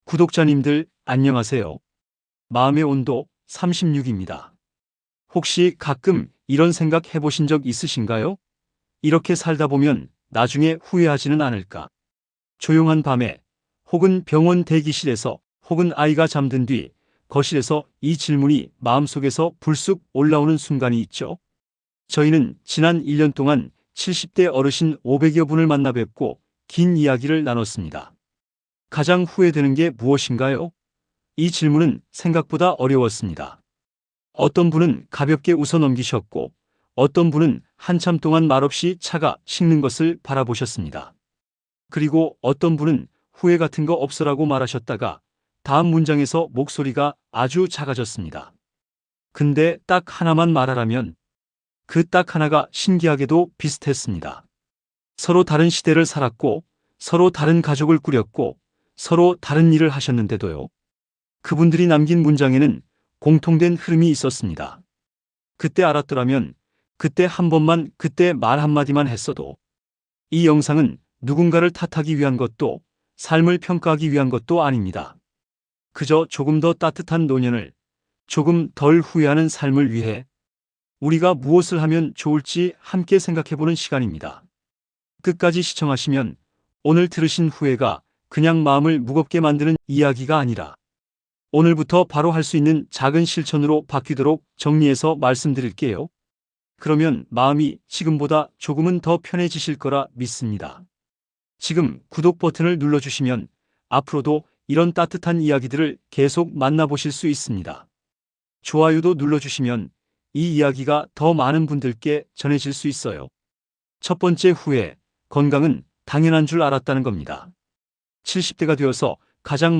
구독자님들 안녕하세요. 마음의 온도 36입니다. 혹시 가끔 이런 생각 해보신 적 있으신가요? 이렇게 살다 보면 나중에 후회하지는 않을까? 조용한 밤에 혹은 병원 대기실에서 혹은 아이가 잠든 뒤 거실에서 이 질문이 마음속에서 불쑥 올라오는 순간이 있죠. 저희는 지난 1년 동안 70대 어르신 500여 분을 만나 뵙고 긴 이야기를 나눴습니다. 가장 후회되는 게 무엇인가요? 이 질문은 생각보다 어려웠습니다. 어떤 분은 가볍게 웃어 넘기셨고, 어떤 분은 한참 동안 말없이 차가 식는 것을 바라보셨습니다. 그리고 어떤 분은 후회 같은 거 없어라고 말하셨다가 다음 문장에서 목소리가 아주 작아졌습니다. 근데 딱 하나만 말하라면 그 딱 하나가 신기하게도 비슷했습니다. 서로 다른 시대를 살았고, 서로 다른 가족을 꾸렸고, 서로 다른 일을 하셨는데도요. 그분들이 남긴 문장에는 공통된 흐름이 있었습니다. 그때 알았더라면, 그때 한 번만, 그때 말 한마디만 했어도. 이 영상은 누군가를 탓하기 위한 것도, 삶을 평가하기 위한 것도 아닙니다. 그저 조금 더 따뜻한 노년을, 조금 덜 후회하는 삶을 위해 우리가 무엇을 하면 좋을지 함께 생각해보는 시간입니다. 끝까지 시청하시면 오늘 들으신 후회가 그냥 마음을 무겁게 만드는 이야기가 아니라 오늘부터 바로 할 수 있는 작은 실천으로 바뀌도록 정리해서 말씀드릴게요. 그러면 마음이 지금보다 조금은 더 편해지실 거라 믿습니다. 지금 구독 버튼을 눌러주시면 앞으로도 이런 따뜻한 이야기들을 계속 만나보실 수 있습니다. 좋아요도 눌러주시면 이 이야기가 더 많은 분들께 전해질 수 있어요. 첫 번째 후회, 건강은 당연한 줄 알았다는 겁니다. 70대가 되어서 가장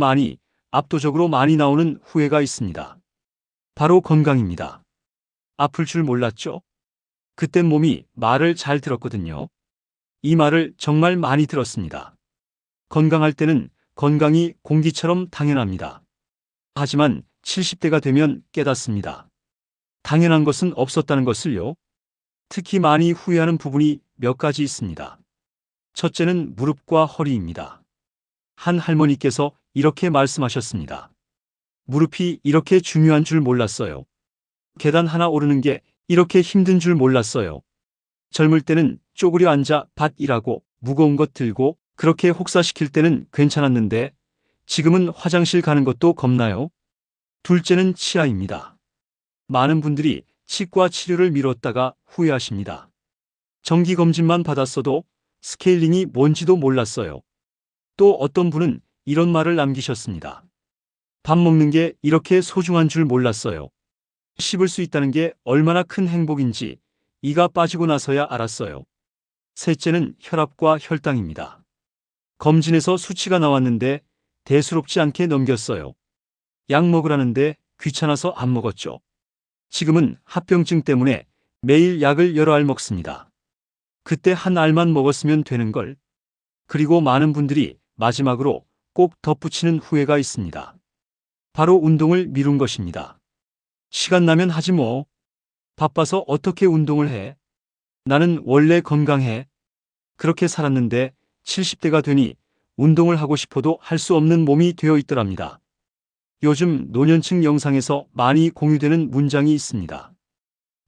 압도적으로 많이 나오는 후회가 있습니다. 바로 건강입니다. 아플 줄 몰랐죠? 그땐 몸이 말을 잘 들었거든요. 이 말을 정말 많이 들었습니다. 건강할 때는 건강이 공기처럼 당연합니다. 하지만 70대가 되면 깨닫습니다. 당연한 것은 없었다는 것을요. 특히 많이 후회하는 부분이 몇 가지 있습니다. 첫째는 무릎과 허리입니다. 한 할머니께서 이렇게 말씀하셨습니다. 무릎이 이렇게 중요한 줄 몰랐어요. 계단 하나 오르는 게 이렇게 힘든 줄 몰랐어요. 젊을 때는 쪼그려 앉아 밭 일하고 무거운 것 들고 그렇게 혹사시킬 때는 괜찮았는데 지금은 화장실 가는 것도 겁나요. 둘째는 치아입니다. 많은 분들이 치과 치료를 미뤘다가 후회하십니다. 정기검진만 받았어도 스케일링이 뭔지도 몰랐어요. 또 어떤 분은 이런 말을 남기셨습니다. 밥 먹는 게 이렇게 소중한 줄 몰랐어요. 씹을 수 있다는 게 얼마나 큰 행복인지 이가 빠지고 나서야 알았어요. 셋째는 혈압과 혈당입니다. 검진에서 수치가 나왔는데 대수롭지 않게 넘겼어요. 약 먹으라는데 귀찮아서 안 먹었죠. 지금은 합병증 때문에 매일 약을 여러 알 먹습니다. 그때 한 알만 먹었으면 되는 걸. 그리고 많은 분들이 마지막으로 꼭 덧붙이는 후회가 있습니다. 바로 운동을 미룬 것입니다. 시간 나면 하지 뭐. 바빠서 어떻게 운동을 해? 나는 원래 건강해. 그렇게 살았는데 70대가 되니 운동을 하고 싶어도 할 수 없는 몸이 되어 있더랍니다. 요즘 노년층 영상에서 많이 공유되는 문장이 있습니다.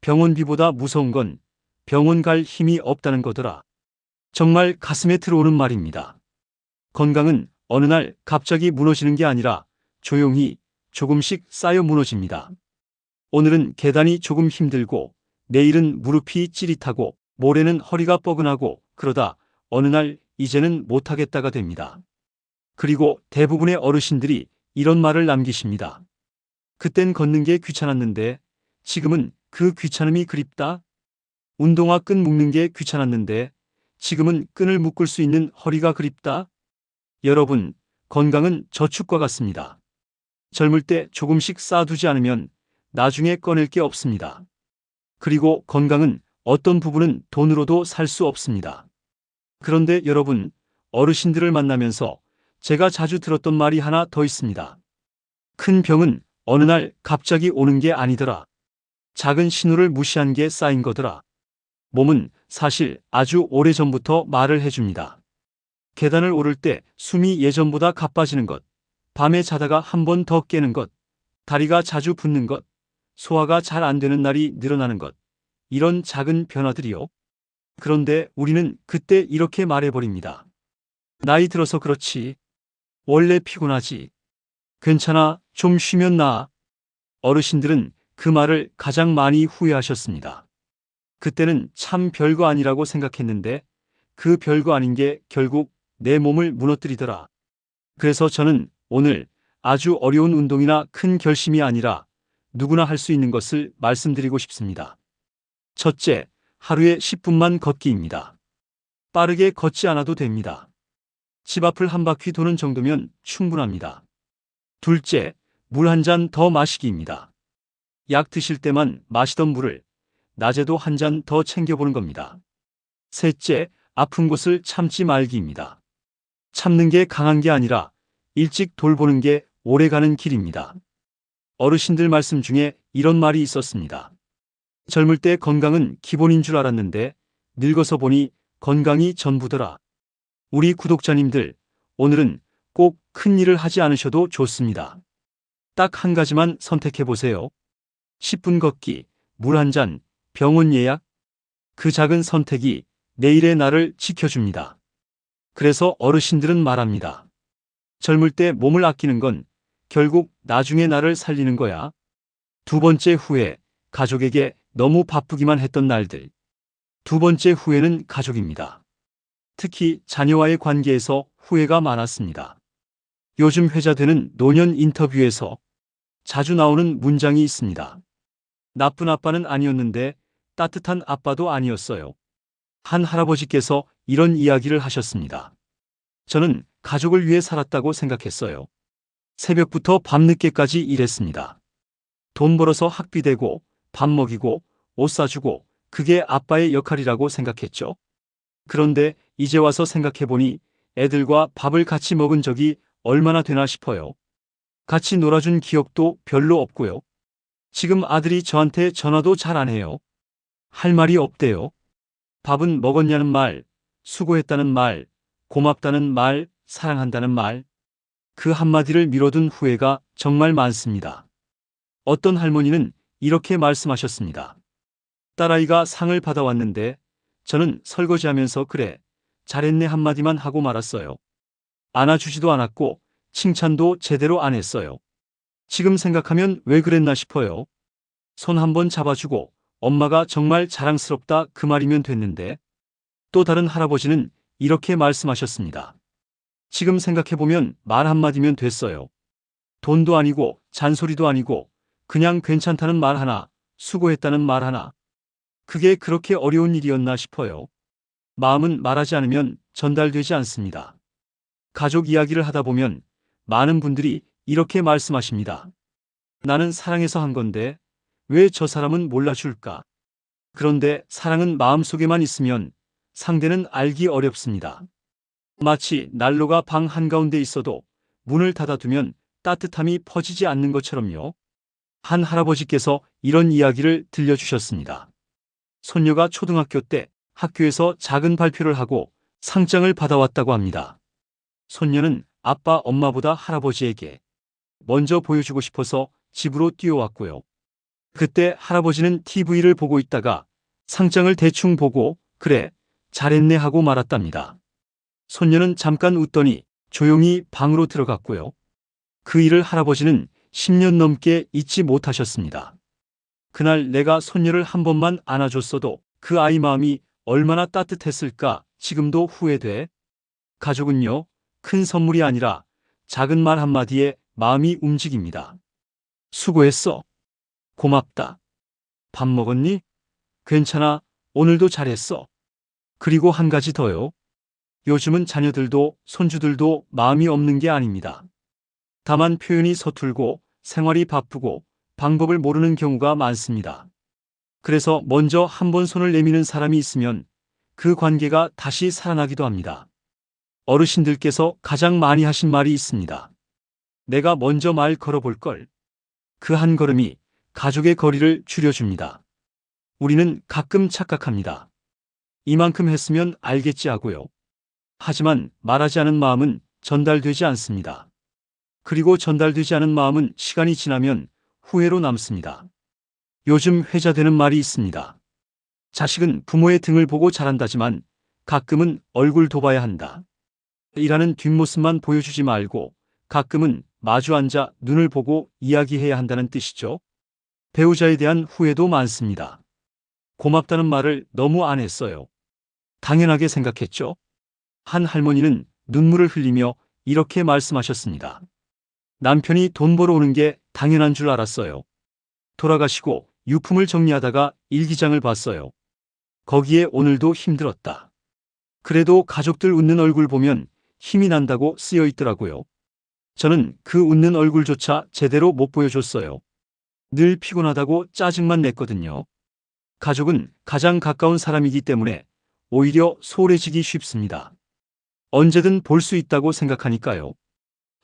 병원비보다 무서운 건 병원 갈 힘이 없다는 거더라. 정말 가슴에 들어오는 말입니다. 건강은 어느 날 갑자기 무너지는 게 아니라 조용히 조금씩 쌓여 무너집니다. 오늘은 계단이 조금 힘들고 내일은 무릎이 찌릿하고 모레는 허리가 뻐근하고 그러다 어느 날 이제는 못하겠다가 됩니다. 그리고 대부분의 어르신들이 이런 말을 남기십니다. 그땐 걷는 게 귀찮았는데 지금은 그 귀찮음이 그립다. 운동화 끈 묶는 게 귀찮았는데 지금은 끈을 묶을 수 있는 허리가 그립다. 여러분, 건강은 저축과 같습니다. 젊을 때 조금씩 쌓아두지 않으면 나중에 꺼낼 게 없습니다. 그리고 건강은 어떤 부분은 돈으로도 살 수 없습니다. 그런데 여러분, 어르신들을 만나면서 제가 자주 들었던 말이 하나 더 있습니다. 큰 병은 어느 날 갑자기 오는 게 아니더라. 작은 신호를 무시한 게 쌓인 거더라. 몸은 사실 아주 오래전부터 말을 해줍니다. 계단을 오를 때 숨이 예전보다 가빠지는 것, 밤에 자다가 한 번 더 깨는 것, 다리가 자주 붓는 것, 소화가 잘 안 되는 날이 늘어나는 것, 이런 작은 변화들이요. 그런데 우리는 그때 이렇게 말해버립니다. 나이 들어서 그렇지. 원래 피곤하지. 괜찮아, 좀 쉬면 나아. 어르신들은 그 말을 가장 많이 후회하셨습니다. 그때는 참 별거 아니라고 생각했는데 그 별거 아닌 게 결국 내 몸을 무너뜨리더라. 그래서 저는 오늘 아주 어려운 운동이나 큰 결심이 아니라 누구나 할 수 있는 것을 말씀드리고 싶습니다. 첫째, 하루에 10분만 걷기입니다. 빠르게 걷지 않아도 됩니다. 집 앞을 한 바퀴 도는 정도면 충분합니다. 둘째, 물 한 잔 더 마시기입니다. 약 드실 때만 마시던 물을 낮에도 한 잔 더 챙겨보는 겁니다. 셋째, 아픈 곳을 참지 말기입니다. 참는 게 강한 게 아니라 일찍 돌보는 게 오래가는 길입니다. 어르신들 말씀 중에 이런 말이 있었습니다. 젊을 때 건강은 기본인 줄 알았는데 늙어서 보니 건강이 전부더라. 우리 구독자님들, 오늘은 꼭 큰 일을 하지 않으셔도 좋습니다. 딱 한 가지만 선택해 보세요. 10분 걷기, 물 한 잔, 병원 예약. 그 작은 선택이 내일의 나를 지켜줍니다. 그래서 어르신들은 말합니다. 젊을 때 몸을 아끼는 건 결국 나중에 나를 살리는 거야. 두 번째 후회, 가족에게 너무 바쁘기만 했던 날들. 두 번째 후회는 가족입니다. 특히 자녀와의 관계에서 후회가 많았습니다. 요즘 회자 되는 노년 인터뷰에서 자주 나오는 문장이 있습니다. 나쁜 아빠는 아니었는데 따뜻한 아빠도 아니었어요. 한 할아버지께서 이런 이야기를 하셨습니다. 저는 가족을 위해 살았다고 생각했어요. 새벽부터 밤늦게까지 일했습니다. 돈 벌어서 학비 대고 밥 먹이고 옷 사주고 그게 아빠의 역할이라고 생각했죠. 그런데 이제 와서 생각해보니 애들과 밥을 같이 먹은 적이 얼마나 되나 싶어요. 같이 놀아준 기억도 별로 없고요. 지금 아들이 저한테 전화도 잘 안 해요. 할 말이 없대요. 밥은 먹었냐는 말, 수고했다는 말, 고맙다는 말, 사랑한다는 말. 그 한마디를 미뤄둔 후회가 정말 많습니다. 어떤 할머니는 이렇게 말씀하셨습니다. 딸아이가 상을 받아왔는데 저는 설거지하면서 그래, 잘했네 한마디만 하고 말았어요. 안아주지도 않았고 칭찬도 제대로 안 했어요. 지금 생각하면 왜 그랬나 싶어요. 손 한번 잡아주고 엄마가 정말 자랑스럽다 그 말이면 됐는데. 또 다른 할아버지는 이렇게 말씀하셨습니다. 지금 생각해보면 말 한마디면 됐어요. 돈도 아니고 잔소리도 아니고 그냥 괜찮다는 말 하나, 수고했다는 말 하나. 그게 그렇게 어려운 일이었나 싶어요. 마음은 말하지 않으면 전달되지 않습니다. 가족 이야기를 하다 보면 많은 분들이 이렇게 말씀하십니다. 나는 사랑해서 한 건데 왜 저 사람은 몰라줄까? 그런데 사랑은 마음속에만 있으면 상대는 알기 어렵습니다. 마치 난로가 방 한가운데 있어도 문을 닫아두면 따뜻함이 퍼지지 않는 것처럼요. 한 할아버지께서 이런 이야기를 들려주셨습니다. 손녀가 초등학교 때 학교에서 작은 발표를 하고 상장을 받아왔다고 합니다. 손녀는 아빠 엄마보다 할아버지에게 먼저 보여주고 싶어서 집으로 뛰어왔고요. 그때 할아버지는 TV를 보고 있다가 상장을 대충 보고 그래, 잘했네 하고 말았답니다. 손녀는 잠깐 웃더니 조용히 방으로 들어갔고요. 그 일을 할아버지는 10년 넘게 잊지 못하셨습니다. 그날 내가 손녀를 한 번만 안아줬어도 그 아이 마음이 얼마나 따뜻했을까 지금도 후회돼. 가족은요, 큰 선물이 아니라 작은 말 한마디에 마음이 움직입니다. 수고했어. 고맙다. 밥 먹었니? 괜찮아. 오늘도 잘했어. 그리고 한 가지 더요. 요즘은 자녀들도 손주들도 마음이 없는 게 아닙니다. 다만 표현이 서툴고 생활이 바쁘고 방법을 모르는 경우가 많습니다. 그래서 먼저 한번 손을 내미는 사람이 있으면 그 관계가 다시 살아나기도 합니다. 어르신들께서 가장 많이 하신 말이 있습니다. 내가 먼저 말 걸어볼 걸. 그 한 걸음이 가족의 거리를 줄여줍니다. 우리는 가끔 착각합니다. 이만큼 했으면 알겠지 하고요. 하지만 말하지 않은 마음은 전달되지 않습니다. 그리고 전달되지 않은 마음은 시간이 지나면 후회로 남습니다. 요즘 회자되는 말이 있습니다. 자식은 부모의 등을 보고 자란다지만 가끔은 얼굴 둬봐야 한다. 이라는 뒷모습만 보여주지 말고 가끔은 마주 앉아 눈을 보고 이야기해야 한다는 뜻이죠. 배우자에 대한 후회도 많습니다. 고맙다는 말을 너무 안 했어요. 당연하게 생각했죠. 한 할머니는 눈물을 흘리며 이렇게 말씀하셨습니다. 남편이 돈 벌어 오는 게 당연한 줄 알았어요. 돌아가시고 유품을 정리하다가 일기장을 봤어요. 거기에 오늘도 힘들었다. 그래도 가족들 웃는 얼굴 보면 힘이 난다고 쓰여 있더라고요. 저는 그 웃는 얼굴조차 제대로 못 보여줬어요. 늘 피곤하다고 짜증만 냈거든요. 가족은 가장 가까운 사람이기 때문에 오히려 소홀해지기 쉽습니다. 언제든 볼 수 있다고 생각하니까요.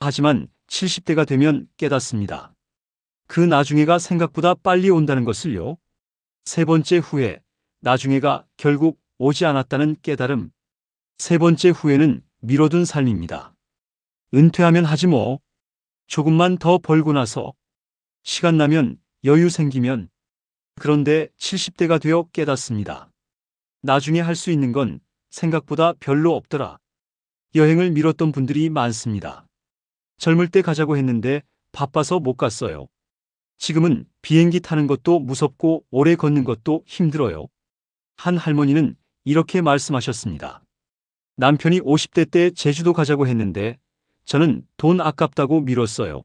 하지만 70대가 되면 깨닫습니다. 그 나중에가 생각보다 빨리 온다는 것을요. 세 번째 후회, 나중에가 결국 오지 않았다는 깨달음. 세 번째 후회는 미뤄둔 삶입니다. 은퇴하면 하지 뭐. 조금만 더 벌고 나서. 시간 나면, 여유 생기면. 그런데 70대가 되어 깨닫습니다. 나중에 할 수 있는 건 생각보다 별로 없더라. 여행을 미뤘던 분들이 많습니다. 젊을 때 가자고 했는데 바빠서 못 갔어요. 지금은 비행기 타는 것도 무섭고 오래 걷는 것도 힘들어요. 한 할머니는 이렇게 말씀하셨습니다. 남편이 50대 때 제주도 가자고 했는데 저는 돈 아깝다고 미뤘어요.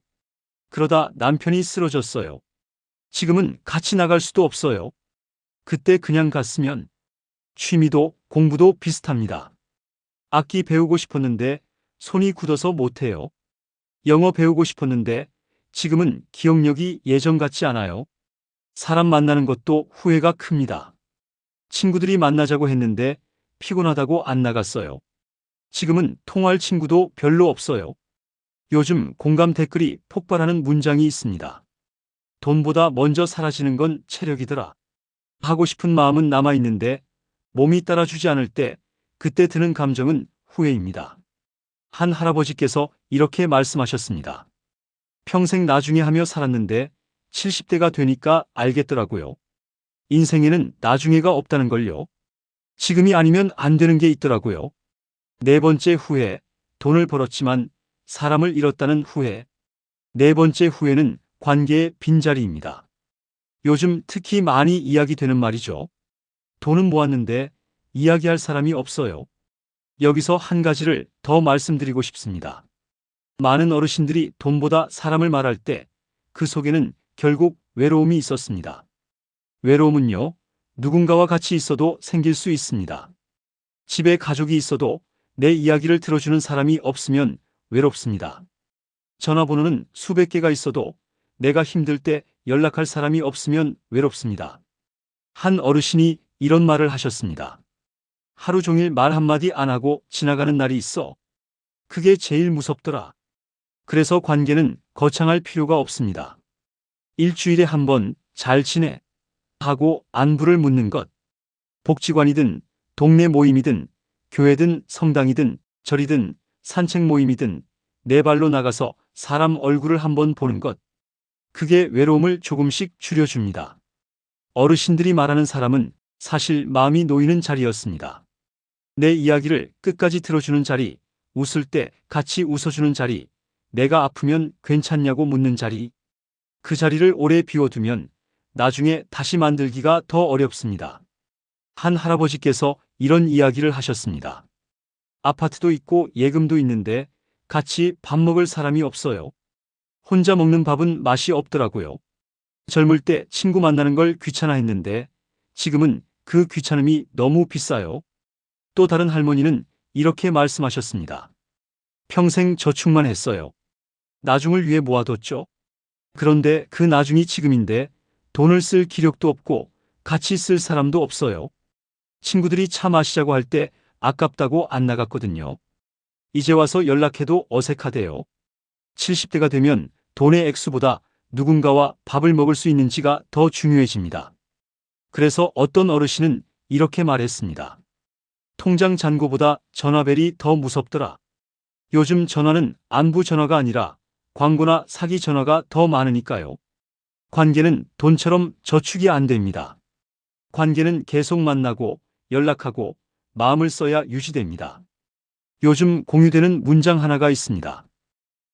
그러다 남편이 쓰러졌어요. 지금은 같이 나갈 수도 없어요. 그때 그냥 갔으면. 취미도 공부도 비슷합니다. 악기 배우고 싶었는데 손이 굳어서 못해요. 영어 배우고 싶었는데 지금은 기억력이 예전 같지 않아요. 사람 만나는 것도 후회가 큽니다. 친구들이 만나자고 했는데 피곤하다고 안 나갔어요. 지금은 통화할 친구도 별로 없어요. 요즘 공감 댓글이 폭발하는 문장이 있습니다. 돈보다 먼저 사라지는 건 체력이더라. 하고 싶은 마음은 남아있는데 몸이 따라주지 않을 때 그때 드는 감정은 후회입니다. 한 할아버지께서 이렇게 말씀하셨습니다. 평생 나중에 하며 살았는데 70대가 되니까 알겠더라고요. 인생에는 나중에가 없다는 걸요. 지금이 아니면 안 되는 게 있더라고요. 네 번째 후회, 돈을 벌었지만 사람을 잃었다는 후회. 네 번째 후회는 관계의 빈자리입니다. 요즘 특히 많이 이야기되는 말이죠. 돈은 모았는데 이야기할 사람이 없어요. 여기서 한 가지를 더 말씀드리고 싶습니다. 많은 어르신들이 돈보다 사람을 말할 때 그 속에는 결국 외로움이 있었습니다. 외로움은요, 누군가와 같이 있어도 생길 수 있습니다. 집에 가족이 있어도 내 이야기를 들어주는 사람이 없으면 외롭습니다. 전화번호는 수백 개가 있어도 내가 힘들 때 연락할 사람이 없으면 외롭습니다. 한 어르신이 이런 말을 하셨습니다. 하루 종일 말 한마디 안 하고 지나가는 날이 있어. 그게 제일 무섭더라. 그래서 관계는 거창할 필요가 없습니다. 일주일에 한 번 잘 지내? 하고 안부를 묻는 것. 복지관이든 동네 모임이든 교회든 성당이든 절이든 산책 모임이든 내 발로 나가서 사람 얼굴을 한번 보는 것. 그게 외로움을 조금씩 줄여줍니다. 어르신들이 말하는 사람은 사실 마음이 놓이는 자리였습니다. 내 이야기를 끝까지 들어주는 자리, 웃을 때 같이 웃어주는 자리, 내가 아프면 괜찮냐고 묻는 자리. 그 자리를 오래 비워두면 나중에 다시 만들기가 더 어렵습니다. 한 할아버지께서 이런 이야기를 하셨습니다. 아파트도 있고 예금도 있는데 같이 밥 먹을 사람이 없어요. 혼자 먹는 밥은 맛이 없더라고요. 젊을 때 친구 만나는 걸 귀찮아했는데 지금은 그 귀찮음이 너무 비싸요. 또 다른 할머니는 이렇게 말씀하셨습니다. 평생 저축만 했어요. 나중을 위해 모아뒀죠. 그런데 그 나중이 지금인데 돈을 쓸 기력도 없고 같이 쓸 사람도 없어요. 친구들이 차 마시자고 할 때 아깝다고 안 나갔거든요. 이제 와서 연락해도 어색하대요. 70대가 되면 돈의 액수보다 누군가와 밥을 먹을 수 있는지가 더 중요해집니다. 그래서 어떤 어르신은 이렇게 말했습니다. 통장 잔고보다 전화벨이 더 무섭더라. 요즘 전화는 안부 전화가 아니라 광고나 사기 전화가 더 많으니까요. 관계는 돈처럼 저축이 안 됩니다. 관계는 계속 만나고 연락하고 마음을 써야 유지됩니다. 요즘 공유되는 문장 하나가 있습니다.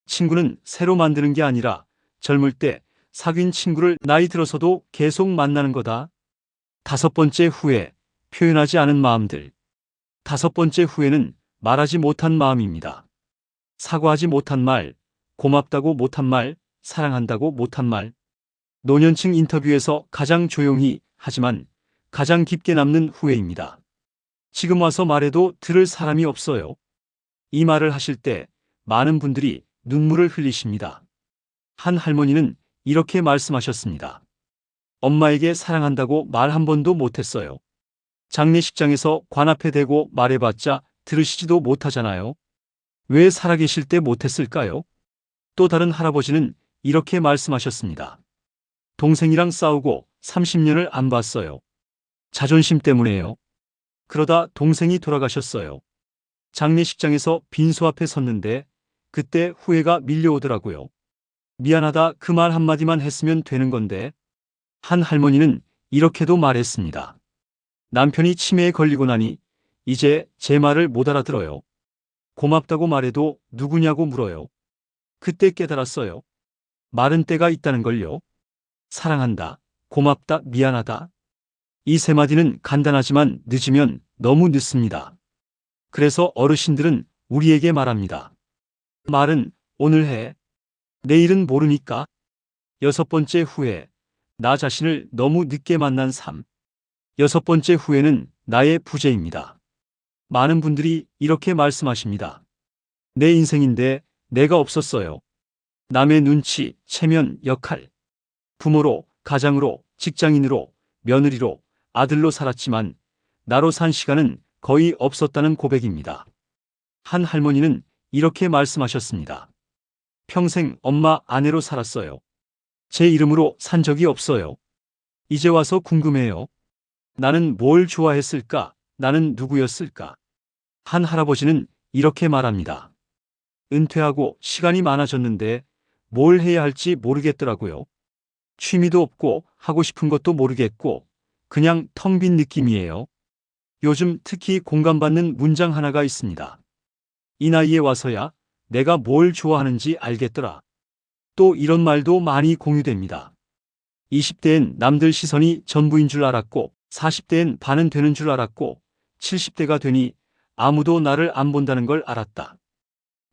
친구는 새로 만드는 게 아니라 젊을 때 사귄 친구를 나이 들어서도 계속 만나는 거다. 다섯 번째 후회, 표현하지 않은 마음들. 다섯 번째 후회는 말하지 못한 마음입니다. 사과하지 못한 말, 고맙다고 못한 말, 사랑한다고 못한 말. 노년층 인터뷰에서 가장 조용히 하지만 가장 깊게 남는 후회입니다. 지금 와서 말해도 들을 사람이 없어요. 이 말을 하실 때 많은 분들이 눈물을 흘리십니다. 한 할머니는 이렇게 말씀하셨습니다. 엄마에게 사랑한다고 말 한 번도 못했어요. 장례식장에서 관 앞에 대고 말해봤자 들으시지도 못하잖아요. 왜 살아계실 때 못했을까요? 또 다른 할아버지는 이렇게 말씀하셨습니다. 동생이랑 싸우고 30년을 안 봤어요. 자존심 때문에요. 그러다 동생이 돌아가셨어요. 장례식장에서 빈소 앞에 섰는데 그때 후회가 밀려오더라고요. 미안하다 그 말 한마디만 했으면 되는 건데. 한 할머니는 이렇게도 말했습니다. 남편이 치매에 걸리고 나니 이제 제 말을 못 알아들어요. 고맙다고 말해도 누구냐고 물어요. 그때 깨달았어요. 말은 때가 있다는 걸요. 사랑한다, 고맙다, 미안하다. 이 세 마디는 간단하지만 늦으면 너무 늦습니다. 그래서 어르신들은 우리에게 말합니다. 말은 오늘 해. 내일은 모르니까. 여섯 번째 후회. 나 자신을 너무 늦게 만난 삶. 여섯 번째 후회는 나의 부재입니다. 많은 분들이 이렇게 말씀하십니다. 내 인생인데 내가 없었어요. 남의 눈치, 체면, 역할. 부모로, 가장으로, 직장인으로, 며느리로, 아들로 살았지만 나로 산 시간은 거의 없었다는 고백입니다. 한 할머니는 이렇게 말씀하셨습니다. 평생 엄마 아내로 살았어요. 제 이름으로 산 적이 없어요. 이제 와서 궁금해요. 나는 뭘 좋아했을까? 나는 누구였을까? 한 할아버지는 이렇게 말합니다. 은퇴하고 시간이 많아졌는데 뭘 해야 할지 모르겠더라고요. 취미도 없고 하고 싶은 것도 모르겠고 그냥 텅 빈 느낌이에요. 요즘 특히 공감받는 문장 하나가 있습니다. 이 나이에 와서야 내가 뭘 좋아하는지 알겠더라. 또 이런 말도 많이 공유됩니다. 20대엔 남들 시선이 전부인 줄 알았고 40대엔 반은 되는 줄 알았고 70대가 되니 아무도 나를 안 본다는 걸 알았다.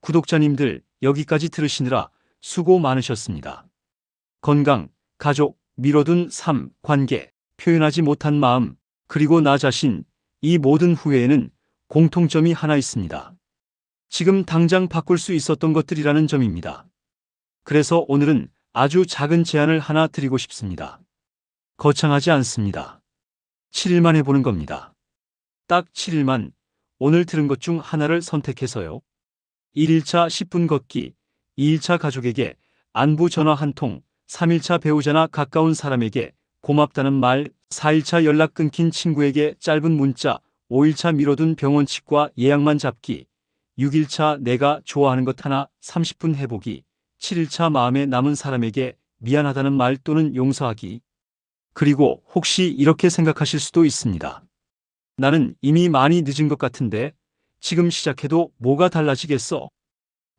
구독자님들 여기까지 들으시느라 수고 많으셨습니다. 건강, 가족, 미뤄둔 삶, 관계, 표현하지 못한 마음, 그리고 나 자신, 이 모든 후회에는 공통점이 하나 있습니다. 지금 당장 바꿀 수 있었던 것들이라는 점입니다. 그래서 오늘은 아주 작은 제안을 하나 드리고 싶습니다. 거창하지 않습니다. 7일만 해보는 겁니다. 딱 7일만 오늘 들은 것 중 하나를 선택해서요. 1일차 10분 걷기, 2일차 가족에게 안부 전화 한 통, 3일차 배우자나 가까운 사람에게 고맙다는 말, 4일차 연락 끊긴 친구에게 짧은 문자, 5일차 미뤄둔 병원 치과 예약만 잡기, 6일차 내가 좋아하는 것 하나 30분 해보기, 7일차 마음에 남은 사람에게 미안하다는 말 또는 용서하기. 그리고 혹시 이렇게 생각하실 수도 있습니다. 나는 이미 많이 늦은 것 같은데 지금 시작해도 뭐가 달라지겠어?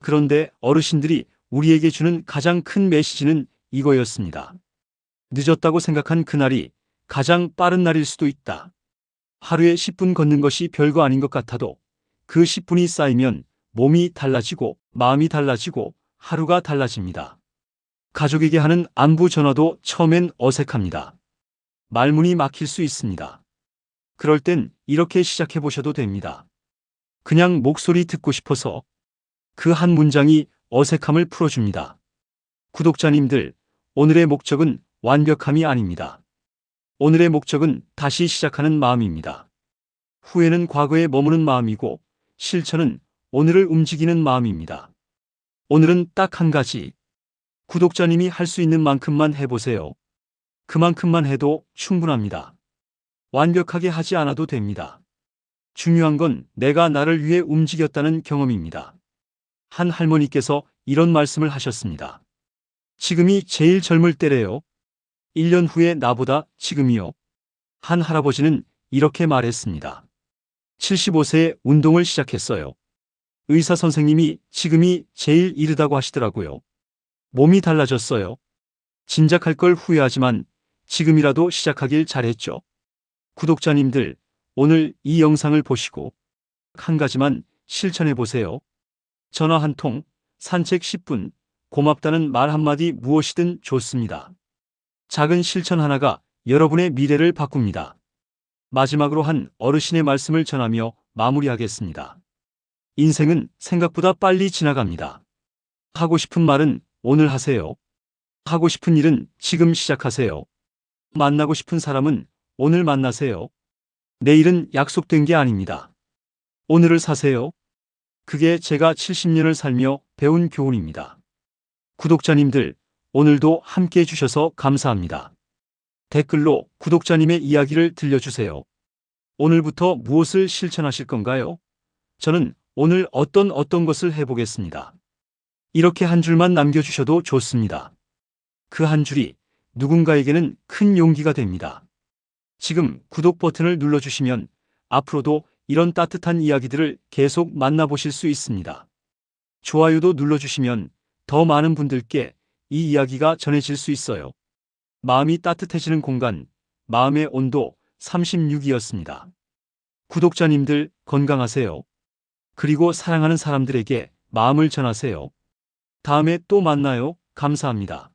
그런데 어르신들이 우리에게 주는 가장 큰 메시지는 이거였습니다. 늦었다고 생각한 그날이 가장 빠른 날일 수도 있다. 하루에 10분 걷는 것이 별거 아닌 것 같아도 그 10분이 쌓이면 몸이 달라지고 마음이 달라지고 하루가 달라집니다. 가족에게 하는 안부 전화도 처음엔 어색합니다. 말문이 막힐 수 있습니다. 그럴 땐 이렇게 시작해 보셔도 됩니다. 그냥 목소리 듣고 싶어서. 그 한 문장이 어색함을 풀어줍니다. 구독자님들, 오늘의 목적은 완벽함이 아닙니다. 오늘의 목적은 다시 시작하는 마음입니다. 후회는 과거에 머무는 마음이고 실천은 오늘을 움직이는 마음입니다. 오늘은 딱 한 가지. 구독자님이 할 수 있는 만큼만 해보세요. 그만큼만 해도 충분합니다. 완벽하게 하지 않아도 됩니다. 중요한 건 내가 나를 위해 움직였다는 경험입니다. 한 할머니께서 이런 말씀을 하셨습니다. 지금이 제일 젊을 때래요. 1년 후에 나보다 지금이요. 한 할아버지는 이렇게 말했습니다. 75세에 운동을 시작했어요. 의사 선생님이 지금이 제일 이르다고 하시더라고요. 몸이 달라졌어요. 진작할 걸 후회하지만 지금이라도 시작하길 잘했죠. 구독자님들, 오늘 이 영상을 보시고 한 가지만 실천해 보세요. 전화 한 통, 산책 10분, 고맙다는 말 한마디 무엇이든 좋습니다. 작은 실천 하나가 여러분의 미래를 바꿉니다. 마지막으로 한 어르신의 말씀을 전하며 마무리하겠습니다. 인생은 생각보다 빨리 지나갑니다. 하고 싶은 말은 오늘 하세요. 하고 싶은 일은 지금 시작하세요. 만나고 싶은 사람은 오늘 만나세요. 내일은 약속된 게 아닙니다. 오늘을 사세요. 그게 제가 70년을 살며 배운 교훈입니다. 구독자님들, 오늘도 함께 해주셔서 감사합니다. 댓글로 구독자님의 이야기를 들려주세요. 오늘부터 무엇을 실천하실 건가요? 저는 오늘 어떤 것을 해보겠습니다. 이렇게 한 줄만 남겨주셔도 좋습니다. 그 한 줄이 누군가에게는 큰 용기가 됩니다. 지금 구독 버튼을 눌러주시면 앞으로도 이런 따뜻한 이야기들을 계속 만나보실 수 있습니다. 좋아요도 눌러주시면 더 많은 분들께 이 이야기가 전해질 수 있어요. 마음이 따뜻해지는 공간, 마음의 온도 36이었습니다. 구독자님들 건강하세요. 그리고 사랑하는 사람들에게 마음을 전하세요. 다음에 또 만나요. 감사합니다.